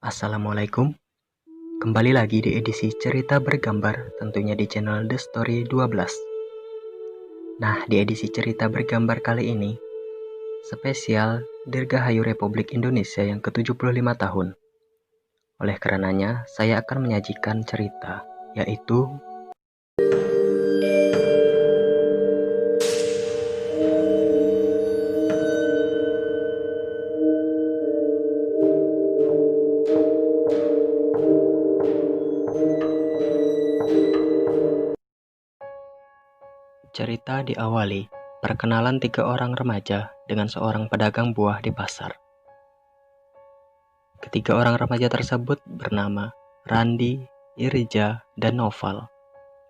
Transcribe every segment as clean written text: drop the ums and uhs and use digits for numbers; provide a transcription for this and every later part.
Assalamualaikum, kembali lagi di edisi cerita bergambar tentunya di channel The Story 12. Nah, di edisi cerita bergambar kali ini, spesial Dirgahayu Republik Indonesia yang ke-75 tahun. Oleh karenanya, saya akan menyajikan cerita, yaitu cerita diawali perkenalan 3 orang remaja dengan seorang pedagang buah di pasar. Ketiga orang remaja tersebut bernama Randi, Irja, dan Noval.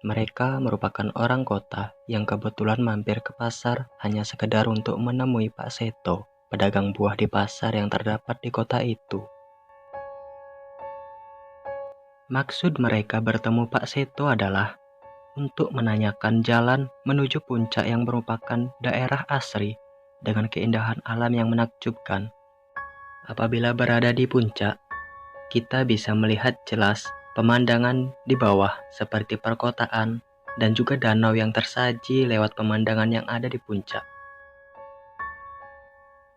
Mereka merupakan orang kota yang kebetulan mampir ke pasar hanya sekedar untuk menemui Pak Seto, pedagang buah di pasar yang terdapat di kota itu. Maksud mereka bertemu Pak Seto adalah untuk menanyakan jalan menuju puncak yang merupakan daerah asri dengan keindahan alam yang menakjubkan. Apabila berada di puncak, kita bisa melihat jelas pemandangan di bawah seperti perkotaan dan juga danau yang tersaji lewat pemandangan yang ada di puncak.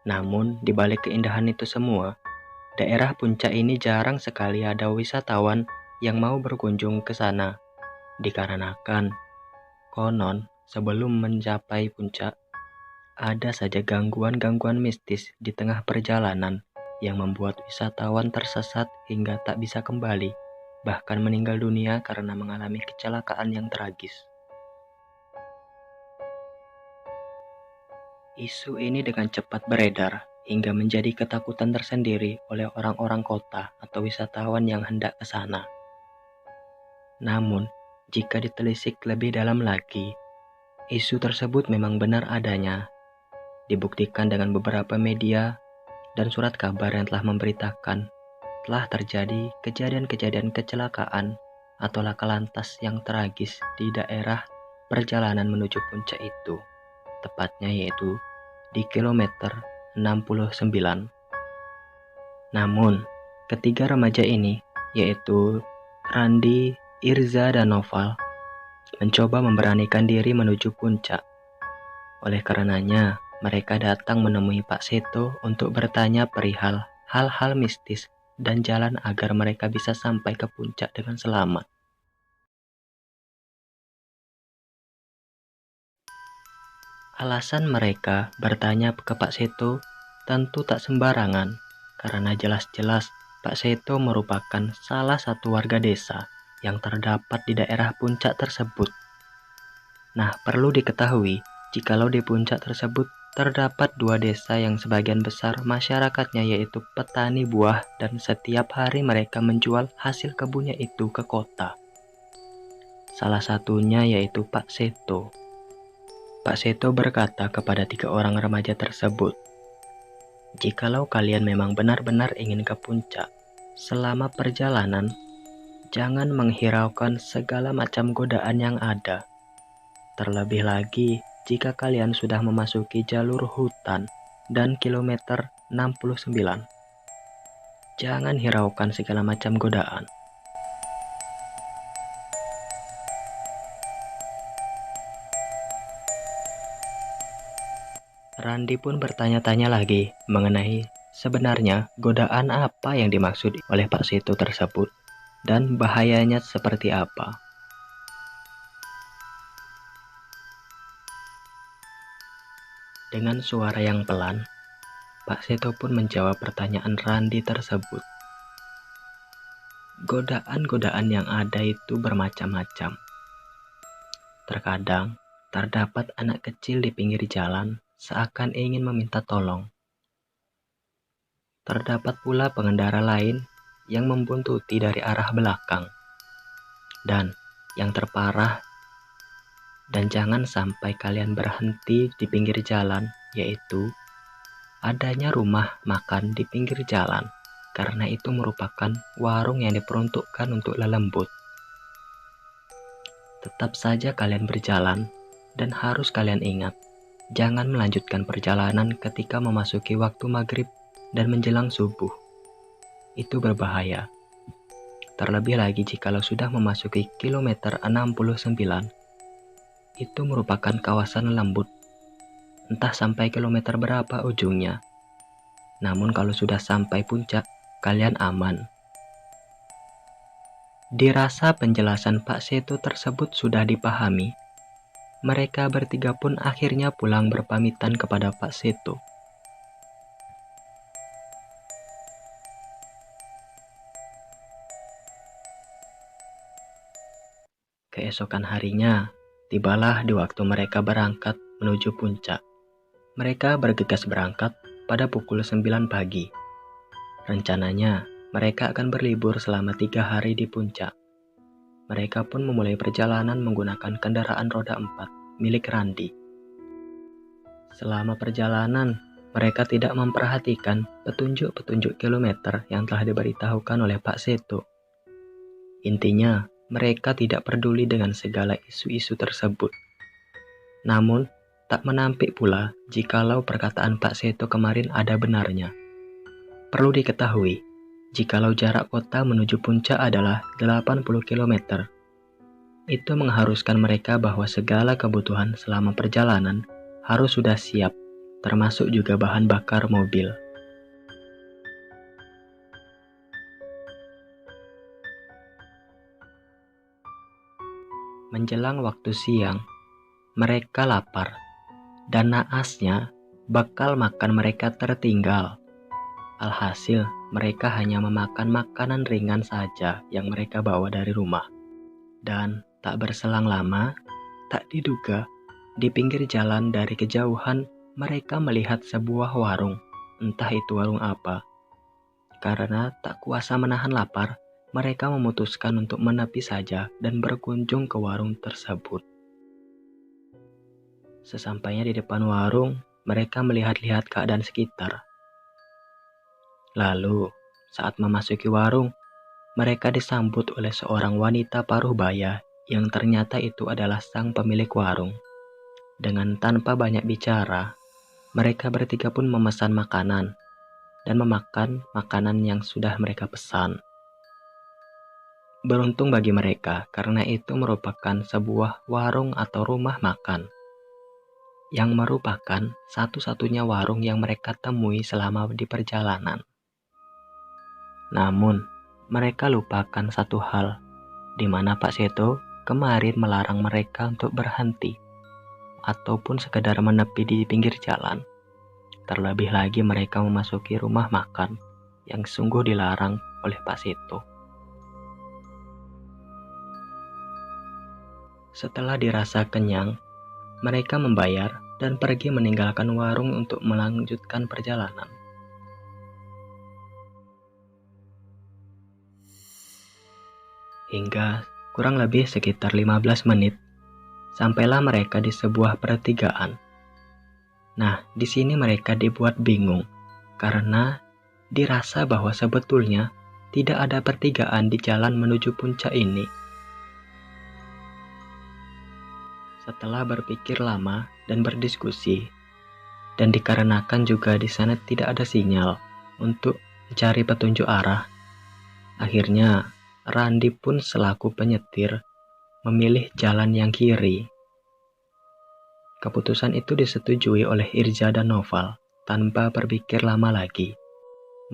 Namun, di balik keindahan itu semua, daerah puncak ini jarang sekali ada wisatawan yang mau berkunjung ke sana. Dikarenakan, konon sebelum mencapai puncak, ada saja gangguan-gangguan mistis di tengah perjalanan yang membuat wisatawan tersesat hingga tak bisa kembali, bahkan meninggal dunia karena mengalami kecelakaan yang tragis. Isu ini dengan cepat beredar hingga menjadi ketakutan tersendiri oleh orang-orang kota atau wisatawan yang hendak ke sana. Namun, jika ditelisik lebih dalam lagi, isu tersebut memang benar adanya, dibuktikan dengan beberapa media dan surat kabar yang telah memberitakan telah terjadi kejadian-kejadian kecelakaan atau laka lantas yang tragis di daerah perjalanan menuju puncak itu, tepatnya yaitu di kilometer 69. Namun, ketiga remaja ini, yaitu Randi, Irza, dan Noval, mencoba memberanikan diri menuju puncak. Oleh karenanya, mereka datang menemui Pak Seto untuk bertanya perihal hal-hal mistis dan jalan agar mereka bisa sampai ke puncak dengan selamat. Alasan mereka bertanya ke Pak Seto tentu tak sembarangan, karena jelas-jelas Pak Seto merupakan salah satu warga desa yang terdapat di daerah puncak tersebut. Nah, perlu diketahui, jikalau di puncak tersebut terdapat 2 desa yang sebagian besar masyarakatnya yaitu petani buah dan setiap hari mereka menjual hasil kebunnya itu ke kota. Salah satunya yaitu Pak Seto. Pak Seto berkata kepada 3 orang remaja tersebut, "Jikalau kalian memang benar-benar ingin ke puncak, selama perjalanan, jangan menghiraukan segala macam godaan yang ada. Terlebih lagi, jika kalian sudah memasuki jalur hutan dan kilometer 69, jangan hiraukan segala macam godaan." Randi pun bertanya-tanya lagi mengenai sebenarnya godaan apa yang dimaksud oleh Pak Seto tersebut dan bahayanya seperti apa. Dengan suara yang pelan, Pak Seto pun menjawab pertanyaan Randi tersebut. Godaan-godaan yang ada itu bermacam-macam. Terkadang, terdapat anak kecil di pinggir jalan seakan ingin meminta tolong. Terdapat pula pengendara lain yang membuntuti dari arah belakang. Dan yang terparah, dan jangan sampai kalian berhenti di pinggir jalan, yaitu adanya rumah makan di pinggir jalan, karena itu merupakan warung yang diperuntukkan untuk lelembut. Tetap saja kalian berjalan, dan harus kalian ingat, jangan melanjutkan perjalanan ketika memasuki waktu maghrib dan menjelang subuh. itu berbahaya. Terlebih lagi jikalau sudah memasuki kilometer 69, itu merupakan kawasan lembut. Entah sampai kilometer berapa ujungnya. Namun kalau sudah sampai puncak, kalian aman. Dirasa penjelasan Pak Seto tersebut sudah dipahami, mereka bertiga pun akhirnya pulang berpamitan kepada Pak Seto. Keesokan harinya, tibalah di waktu mereka berangkat menuju puncak. Mereka bergegas berangkat pada pukul 9 pagi. Rencananya, mereka akan berlibur selama 3 hari di puncak. Mereka pun memulai perjalanan menggunakan kendaraan roda 4 milik Randi. Selama perjalanan, mereka tidak memperhatikan petunjuk-petunjuk kilometer yang telah diberitahukan oleh Pak Seto. Intinya, mereka tidak peduli dengan segala isu-isu tersebut. Namun, tak menampik pula jikalau perkataan Pak Seto kemarin ada benarnya. Perlu diketahui, jikalau jarak kota menuju puncak adalah 80 km, itu mengharuskan mereka bahwa segala kebutuhan selama perjalanan harus sudah siap, termasuk juga bahan bakar mobil. Menjelang waktu siang, mereka lapar, dan naasnya bekal makan mereka tertinggal. Alhasil, mereka hanya memakan makanan ringan saja yang mereka bawa dari rumah. Dan tak berselang lama, tak diduga, di pinggir jalan dari kejauhan mereka melihat sebuah warung, entah itu warung apa. Karena tak kuasa menahan lapar, mereka memutuskan untuk menepi saja dan berkunjung ke warung tersebut. Sesampainya di depan warung, mereka melihat-lihat keadaan sekitar. Lalu, saat memasuki warung, mereka disambut oleh seorang wanita paruh baya yang ternyata itu adalah sang pemilik warung. Dengan tanpa banyak bicara, mereka bertiga pun memesan makanan dan memakan makanan yang sudah mereka pesan. Beruntung bagi mereka karena itu merupakan sebuah warung atau rumah makan yang merupakan satu-satunya warung yang mereka temui selama di perjalanan. Namun, mereka lupakan satu hal, di mana Pak Seto kemarin melarang mereka untuk berhenti ataupun sekedar menepi di pinggir jalan. Terlebih lagi mereka memasuki rumah makan yang sungguh dilarang oleh Pak Seto. Setelah dirasa kenyang, mereka membayar dan pergi meninggalkan warung untuk melanjutkan perjalanan. Hingga kurang lebih sekitar 15 menit, sampailah mereka di sebuah pertigaan. Nah, di sini mereka dibuat bingung karena dirasa bahwa sebetulnya tidak ada pertigaan di jalan menuju puncak ini. Setelah berpikir lama dan berdiskusi, dan dikarenakan juga di sana tidak ada sinyal untuk mencari petunjuk arah, akhirnya Randi pun selaku penyetir memilih jalan yang kiri. Keputusan itu disetujui oleh Irja dan Noval tanpa berpikir lama lagi.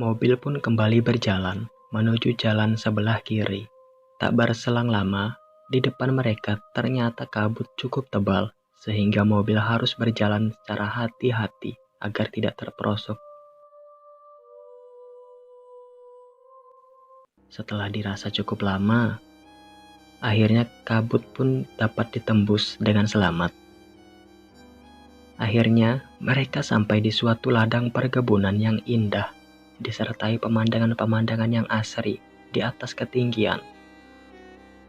Mobil pun kembali berjalan menuju jalan sebelah kiri. Tak berselang lama, di depan mereka ternyata kabut cukup tebal sehingga mobil harus berjalan secara hati-hati agar tidak terperosok. Setelah dirasa cukup lama, akhirnya kabut pun dapat ditembus dengan selamat. Akhirnya, mereka sampai di suatu ladang perkebunan yang indah, disertai pemandangan-pemandangan yang asri di atas ketinggian.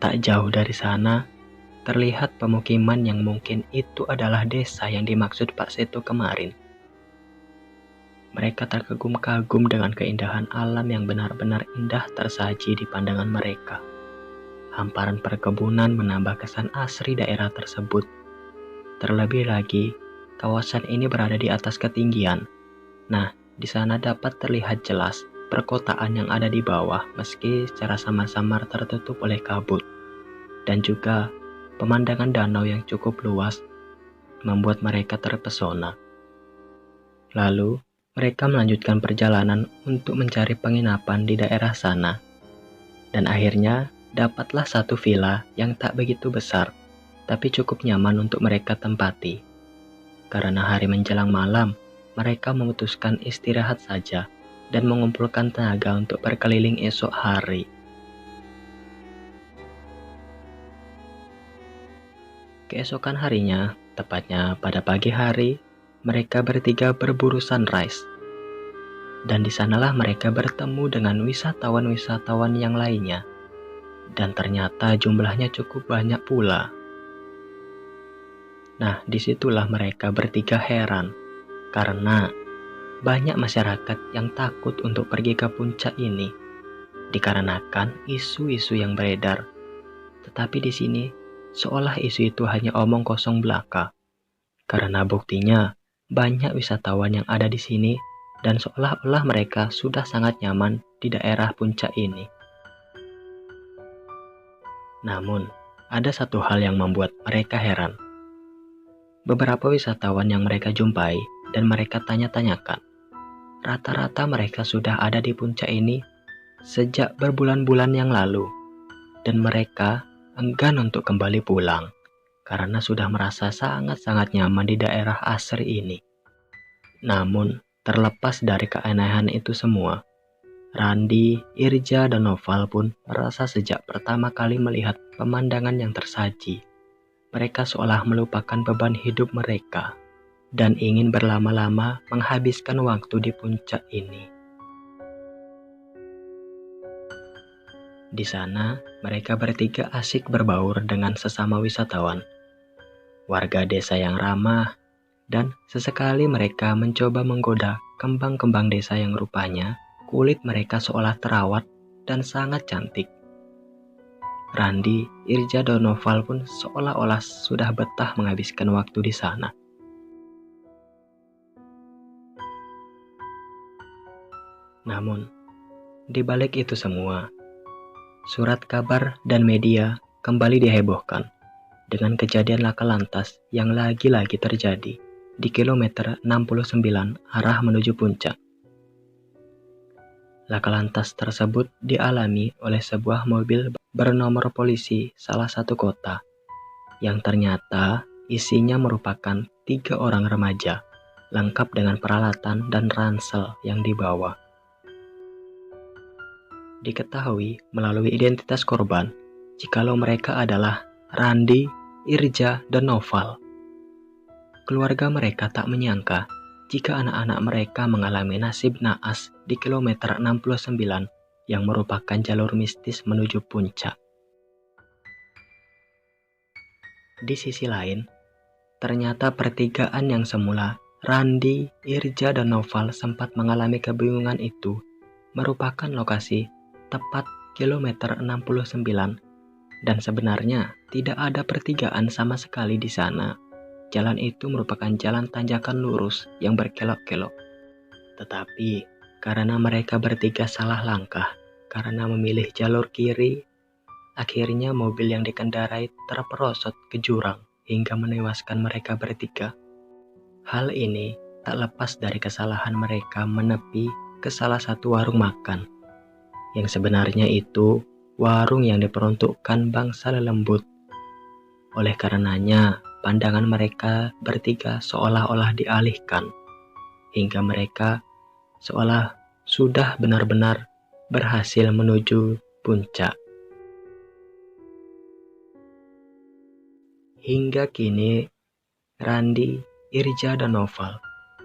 Tak jauh dari sana, terlihat pemukiman yang mungkin itu adalah desa yang dimaksud Pak Seto kemarin. Mereka terkagum-kagum dengan keindahan alam yang benar-benar indah tersaji di pandangan mereka. Hamparan perkebunan menambah kesan asri daerah tersebut. Terlebih lagi, kawasan ini berada di atas ketinggian. Nah, di sana dapat terlihat jelas perkotaan yang ada di bawah meski secara samar-samar tertutup oleh kabut. Dan juga pemandangan danau yang cukup luas membuat mereka terpesona. Lalu, mereka melanjutkan perjalanan untuk mencari penginapan di daerah sana. Dan akhirnya, dapatlah satu villa yang tak begitu besar, tapi cukup nyaman untuk mereka tempati. Karena hari menjelang malam, mereka memutuskan istirahat saja dan mengumpulkan tenaga untuk berkeliling esok hari. Keesokan harinya, tepatnya pada pagi hari, mereka bertiga berburu sunrise. Dan di sanalah mereka bertemu dengan wisatawan-wisatawan yang lainnya. Dan ternyata jumlahnya cukup banyak pula. Nah, disitulah mereka bertiga heran. Karena banyak masyarakat yang takut untuk pergi ke puncak ini. Dikarenakan isu-isu yang beredar. Tetapi di sini, seolah isu itu hanya omong kosong belaka. Karena buktinya, banyak wisatawan yang ada di sini dan seolah-olah mereka sudah sangat nyaman di daerah puncak ini. Namun, ada satu hal yang membuat mereka heran. Beberapa wisatawan yang mereka jumpai dan mereka tanya-tanyakan, rata-rata mereka sudah ada di puncak ini sejak berbulan-bulan yang lalu, dan mereka enggan untuk kembali pulang karena sudah merasa sangat-sangat nyaman di daerah asri ini. Namun, terlepas dari keanehan itu semua, Randi, Irja, dan Noval pun merasa sejak pertama kali melihat pemandangan yang tersaji, mereka seolah melupakan beban hidup mereka dan ingin berlama-lama menghabiskan waktu di puncak ini. Di sana, mereka bertiga asik berbaur dengan sesama wisatawan, warga desa yang ramah, dan sesekali mereka mencoba menggoda kembang-kembang desa yang rupanya kulit mereka seolah terawat dan sangat cantik. Randi, Irja, dan Noval pun seolah-olah sudah betah menghabiskan waktu di sana. Namun, di balik itu semua, surat kabar dan media kembali dihebohkan dengan kejadian laka lantas yang lagi-lagi terjadi di kilometer 69 arah menuju puncak. Laka lantas tersebut dialami oleh sebuah mobil bernomor polisi salah satu kota, yang ternyata isinya merupakan 3 orang remaja, lengkap dengan peralatan dan ransel yang dibawa. Diketahui melalui identitas korban, jikalau mereka adalah Randi, Irja, dan Noval. Keluarga mereka tak menyangka jika anak-anak mereka mengalami nasib naas di kilometer 69 yang merupakan jalur mistis menuju puncak. Di sisi lain, ternyata pertigaan yang semula Randi, Irja, dan Noval sempat mengalami kebingungan itu merupakan lokasi tepat kilometer 69 dan sebenarnya tidak ada pertigaan sama sekali di sana. Jalan itu merupakan jalan tanjakan lurus yang berkelok-kelok. Tetapi karena mereka bertiga salah langkah karena memilih jalur kiri, akhirnya mobil yang dikendarai terperosot ke jurang hingga menewaskan mereka bertiga. Hal ini tak lepas dari kesalahan mereka menepi ke salah satu warung makan, yang sebenarnya itu warung yang diperuntukkan bangsa lelembut. Oleh karenanya, pandangan mereka bertiga seolah-olah dialihkan, hingga mereka seolah sudah benar-benar berhasil menuju puncak. Hingga kini, Randi, Irja, dan Noval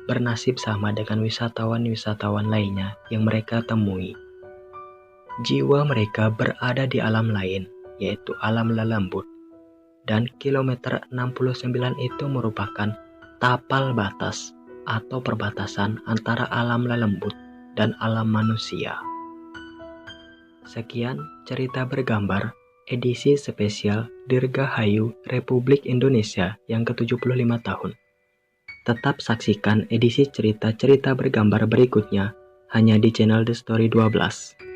bernasib sama dengan wisatawan-wisatawan lainnya yang mereka temui. Jiwa mereka berada di alam lain, yaitu alam lelembut. Dan kilometer 69 itu merupakan tapal batas atau perbatasan antara alam lelembut dan alam manusia. Sekian cerita bergambar edisi spesial Dirgahayu Republik Indonesia yang ke-75 tahun. Tetap saksikan edisi cerita-cerita bergambar berikutnya hanya di channel The Story 12.